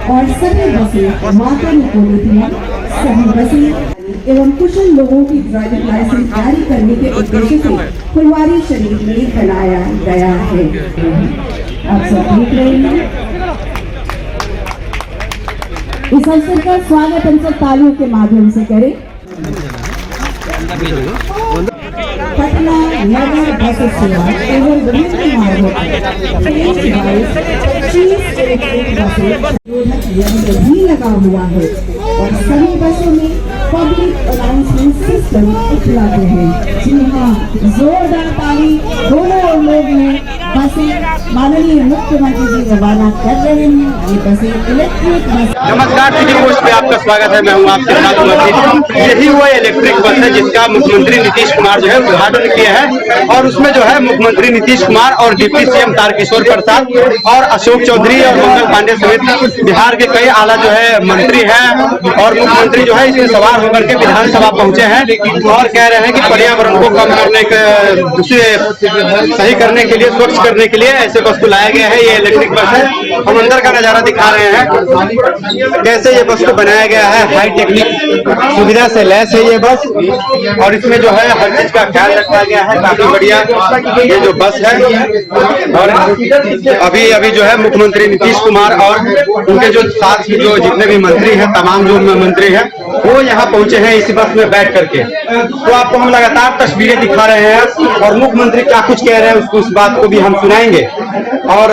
और सभी बसें माता निकोलिथियम सभी बसें एवं कुशल लोगों की ड्राइविंग लाइसेंस जारी करने के उद्देश्य से फुलवारी शरीफ में बनाया गया है। आप सब देख रहे हैं। इस अवसर का स्वागत हम सब तालियों के माध्यम से करें। पटना नगर बस सेवा एवं विभिन्न मार्गों यंत्र भी लगा हुआ है और सभी बसों में पब्लिक अनाउंसमेंट सिस्टम उपलब्ध है। जी हाँ, जोरदार ताली दोनों लोग हैं। बसें माननीय मुख्यमंत्री जी रवाना कर रहे हैं। ये बसें इलेक्ट्रिक बस। नमस्कार, सिटी पोस्ट पे आपका स्वागत है। मैं हूँ आपके साथ मजीद। यही वो इलेक्ट्रिक बस है जिसका मुख्यमंत्री नीतीश कुमार जो है उद्घाटन किया है और उसमें जो है मुख्यमंत्री नीतीश कुमार और डिप्टी सीएम तारकिशोर प्रसाद और अशोक चौधरी और मंगल पांडे समेत बिहार के कई आला जो है मंत्री हैं और मुख्यमंत्री जो है इसमें सवार होकर के विधानसभा पहुंचे हैं और कह रहे हैं कि पर्यावरण को कम करने के सही करने के लिए, स्वच्छ करने के लिए ऐसे बस को लाया गया है। ये इलेक्ट्रिक बस है। हम अंदर का नजारा दिखा रहे हैं कैसे ये बस को बनाया गया है। हाई टेक्निक सुविधा से लैस है ये बस और इसमें जो है हर चीज का ख्याल रखा गया है। काफी बढ़िया ये जो बस है और अभी अभी जो है मुख्यमंत्री नीतीश कुमार और उनके जो साथ जो जितने भी मंत्री हैं, तमाम जो मंत्री हैं वो यहाँ पहुंचे हैं इसी बस में बैठ करके। तो आपको हम लगातार तस्वीरें दिखा रहे हैं और मुख्यमंत्री क्या कुछ कह रहे हैं उसको उस बात को भी हम सुनाएंगे और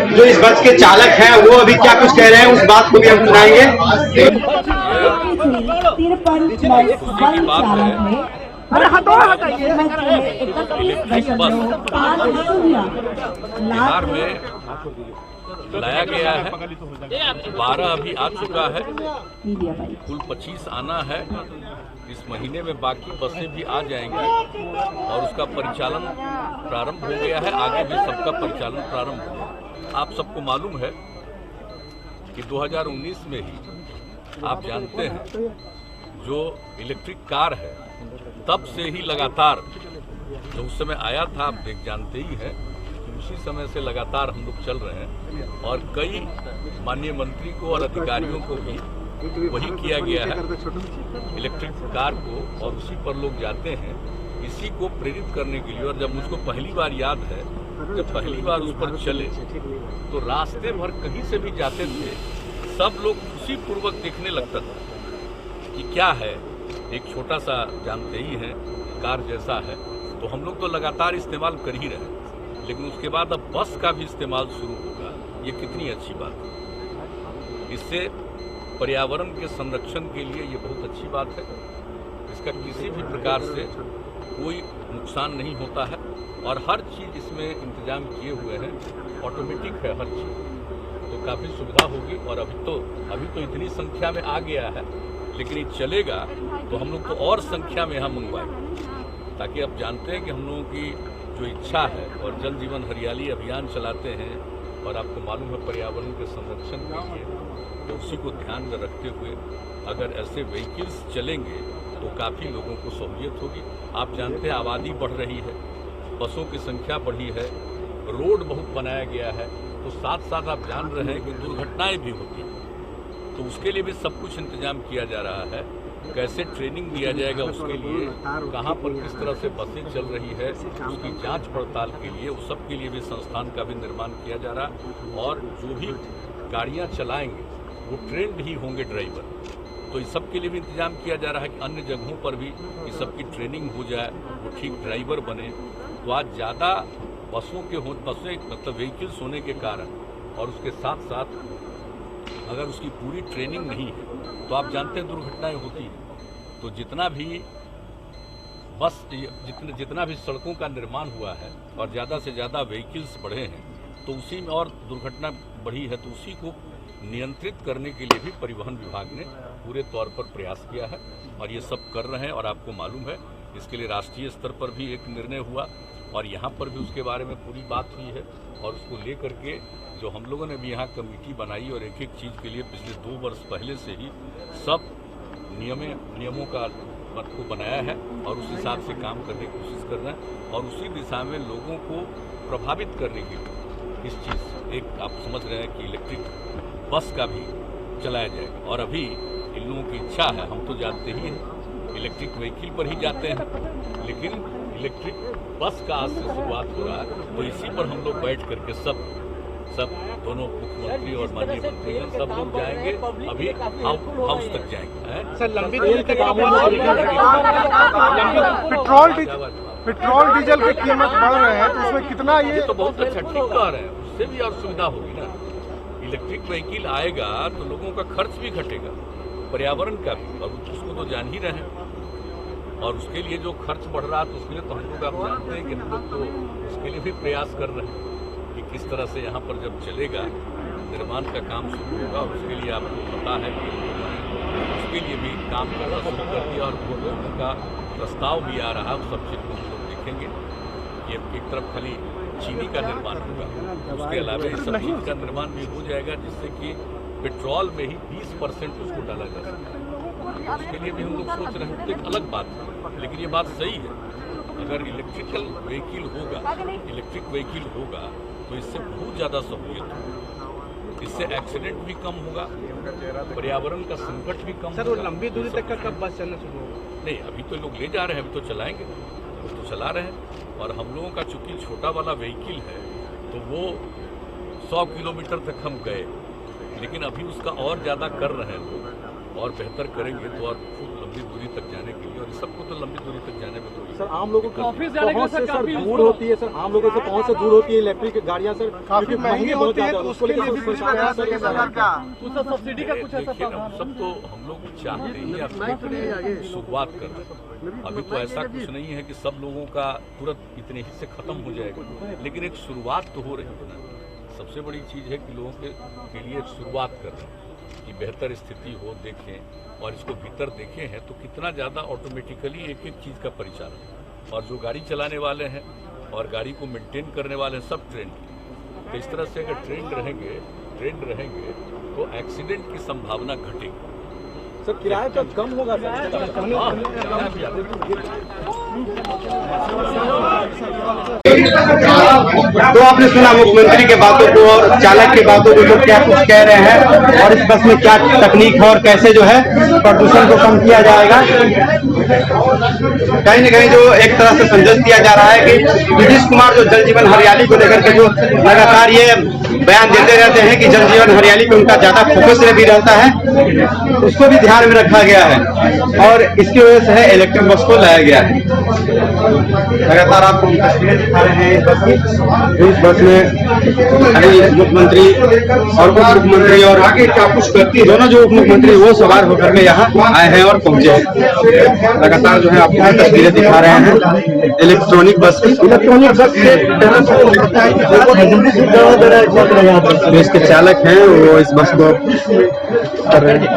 जो इस बस के चालक हैं वो अभी क्या कुछ कह रहे हैं उस बात को भी हम सुनाएंगे। बिहार में लाया गया है। 12 अभी आ चुका है, कुल 25 आना है। इस महीने में बाकी बसें भी आ जाएंगी और उसका परिचालन प्रारंभ हो गया है। आगे भी सबका परिचालन प्रारंभ होगा। आप सबको मालूम है कि 2019 में ही आप जानते हैं जो इलेक्ट्रिक कार है तब से ही लगातार जो उस समय आया था आप देख जानते ही हैं, उसी समय से लगातार हम लोग चल रहे हैं और कई माननीय मंत्री को और अधिकारियों को भी वही किया गया है इलेक्ट्रिक कार को और उसी पर लोग जाते हैं इसी को प्रेरित करने के लिए। और जब मुझको पहली बार याद है, जब पहली बार उस पर चले तो रास्ते भर कहीं से भी जाते थे सब लोग खुशी पूर्वक देखने लगता था कि क्या है, एक छोटा सा जानते ही हैं कार जैसा है। तो हम लोग तो लगातार इस्तेमाल कर ही रहे हैं, लेकिन उसके बाद अब बस का भी इस्तेमाल शुरू होगा। ये कितनी अच्छी बात है। इससे पर्यावरण के संरक्षण के लिए ये बहुत अच्छी बात है। इसका किसी भी प्रकार से कोई नुकसान नहीं होता है और हर चीज़ इसमें इंतजाम किए हुए हैं, ऑटोमेटिक है हर चीज़, तो काफ़ी सुविधा होगी। और अभी तो इतनी संख्या में आ गया है, लेकिन ये चलेगा तो हम लोग को और संख्या में यहाँ मंगवाएंगे, ताकि आप जानते हैं कि हम लोगों की जो इच्छा है और जल जीवन हरियाली अभियान चलाते हैं और आपको मालूम है पर्यावरण के संरक्षण के लिए, तो उसी को ध्यान में रखते हुए अगर ऐसे व्हीकल्स चलेंगे तो काफ़ी लोगों को सहूलियत होगी। आप जानते हैं आबादी बढ़ रही है, बसों की संख्या बढ़ी है, रोड बहुत बनाया गया है, तो साथ साथ आप जान रहे हैं कि दुर्घटनाएं भी होती हैं। तो उसके लिए भी सब कुछ इंतजाम किया जा रहा है। कैसे ट्रेनिंग दिया जाएगा उसके लिए, कहाँ पर किस तरह से बसें चल रही है उसकी जांच पड़ताल के लिए, उस सब के लिए भी संस्थान का भी निर्माण किया जा रहा है। और जो भी गाड़ियाँ चलाएंगे वो ट्रेंड ही होंगे ड्राइवर, तो इस सब के लिए भी इंतजाम किया जा रहा है कि अन्य जगहों पर भी इस सब की ट्रेनिंग हो जाए, वो ठीक ड्राइवर बने। तो आज ज़्यादा बसें मतलब व्हीकल्स होने के कारण और उसके साथ साथ अगर उसकी पूरी ट्रेनिंग नहीं है तो आप जानते हैं दुर्घटनाएं होती हैं। तो जितना भी सड़कों का निर्माण हुआ है और ज़्यादा से ज़्यादा व्हीकल्स बढ़े हैं तो उसी में और दुर्घटना बढ़ी है, तो उसी को नियंत्रित करने के लिए भी परिवहन विभाग ने पूरे तौर पर प्रयास किया है और ये सब कर रहे हैं। और आपको मालूम है इसके लिए राष्ट्रीय स्तर पर भी एक निर्णय हुआ और यहाँ पर भी उसके बारे में पूरी बात हुई है और उसको लेकर के जो हम लोगों ने भी यहाँ कमेटी बनाई और एक एक चीज़ के लिए पिछले 2 वर्ष पहले से ही सब नियमों का को बनाया है और उस हिसाब से काम करने की कोशिश कर रहे हैं और उसी दिशा में लोगों को प्रभावित करने के लिए इस चीज़ एक आप समझ रहे हैं कि इलेक्ट्रिक बस का भी चलाया जाएगा। और अभी इन लोगों की इच्छा है, हम तो जानते ही हैं, इलेक्ट्रिक व्हीकल पर ही जाते हैं, लेकिन इलेक्ट्रिक बस का आज से शुरुआत हो रहा है। तो इसी पर हम लोग बैठ करके सब दोनों मुख्यमंत्री और माननीय मंत्री सब लोग जाएंगे, अभी हाउस तक जाएंगे। सर लंबी दूरी के पेट्रोल डीजल की कीमत बढ़ रहे हैं, तो उसमें कितना ये तो बहुत अच्छा ठीक कह रहे हैं, उससे भी और सुविधा होगी ना। इलेक्ट्रिक व्हीकल आएगा तो लोगों का खर्च भी घटेगा, पर्यावरण का भी, और उसको तो जान ही रहे हैं। और उसके लिए जो खर्च बढ़ रहा है तो उसके लिए तो हम लोग आप जानते हैं कि हम लोग तो उसके लिए भी प्रयास कर रहे हैं कि किस तरह से यहाँ पर जब चलेगा, निर्माण का काम शुरू होगा, और उसके लिए आपको पता है कि उसके लिए भी काम करना शुरू कर दिया और लोगों का प्रस्ताव भी आ रहा है। उस सब चीज़ को हम लोग देखेंगे। ये एक तरफ खाली चीनी का निर्माण होगा, उसके अलावा इस सब चीज़ का निर्माण भी हो जाएगा, जिससे कि पेट्रोल में ही 20% उसको डाला जा सकता है। उसके लिए भी हम लोग सोच रहे हैं। तो एक अलग बात है, लेकिन ये बात सही है, अगर इलेक्ट्रिक व्हीकल होगा तो इससे बहुत ज़्यादा सहूलियत होगी, इससे एक्सीडेंट भी कम होगा, पर्यावरण का संकट भी कम होगा। लंबी दूरी तक का कब बस चलना शुरू होगा? नहीं, अभी तो लोग ले जा रहे हैं, अभी तो चलाएंगे, तो चला रहे हैं। और हम लोगों का चूंकि छोटा वाला व्हीकल है तो वो 100 किलोमीटर तक हम गए, लेकिन अभी उसका और ज़्यादा कर रहे हैं लोग, और बेहतर करेंगे तो और खूब लंबी दूरी तक जाने के लिए। और सबको तो लंबी दूरी तक जाने में तो सर आम लोगों की पहुंच से सर दूर होती है, सर आम लोगों से पहुंच से दूर होती है इलेक्ट्रिक गाड़ियां सर, काफी महंगी होती है, तो उसके लिए भी कुछ प्रयास सब्सिडी का कुछ ऐसा देखिए ना, सब तो हम लोग चाहते ही अपनी शुरुआत कर रहे हैं। अभी तो ऐसा कुछ नहीं है कि सब लोगों का तुरंत इतने ही से खत्म हो जाएगा, लेकिन एक शुरुआत तो हो रही है ना। सबसे बड़ी चीज़ है कि लोगों के लिए एक शुरुआत कर रहे हैं कि बेहतर स्थिति हो, देखें, और इसको भीतर देखे हैं तो कितना ज़्यादा ऑटोमेटिकली एक एक चीज़ का परिचालन, और जो गाड़ी चलाने वाले हैं और गाड़ी को मेंटेन करने वाले हैं सब ट्रेंड। तो इस तरह से अगर ट्रेंड रहेंगे तो एक्सीडेंट की संभावना घटेगी। सर किराया तो कम होगा सर। तो आपने सुना मुख्यमंत्री के बातों को और चालक की बातों को, लोग क्या कुछ कह रहे हैं और इस बस में क्या तकनीक है और कैसे जो है प्रदूषण को कम किया जाएगा। कहीं न कहीं जो एक तरह से संदेश दिया जा रहा है कि नीतीश कुमार जो जल जीवन हरियाली को लेकर के जो लगातार ये बयान देते रहते हैं कि जल जीवन हरियाली पे उनका ज्यादा फोकस भी रहता है, उसको भी ध्यान में रखा गया है और इसकी वजह से है इलेक्ट्रिक बस को लाया गया है। लगातार आपको तस्वीरें दिखा रहे हैं इस बस की। इस बस में अभी मुख्यमंत्री और उप मुख्यमंत्री और आगे क्या कुछ करती दोनों जो उप मुख्यमंत्री वो सवार होकर के यहाँ आए हैं और पहुंचे हैं। लगातार जो है आपको तस्वीरें दिखा रहे हैं इलेक्ट्रॉनिक बस की। इलेक्ट्रॉनिक बस के इसके चालक हैं वो इस बस को कर रहे हैं।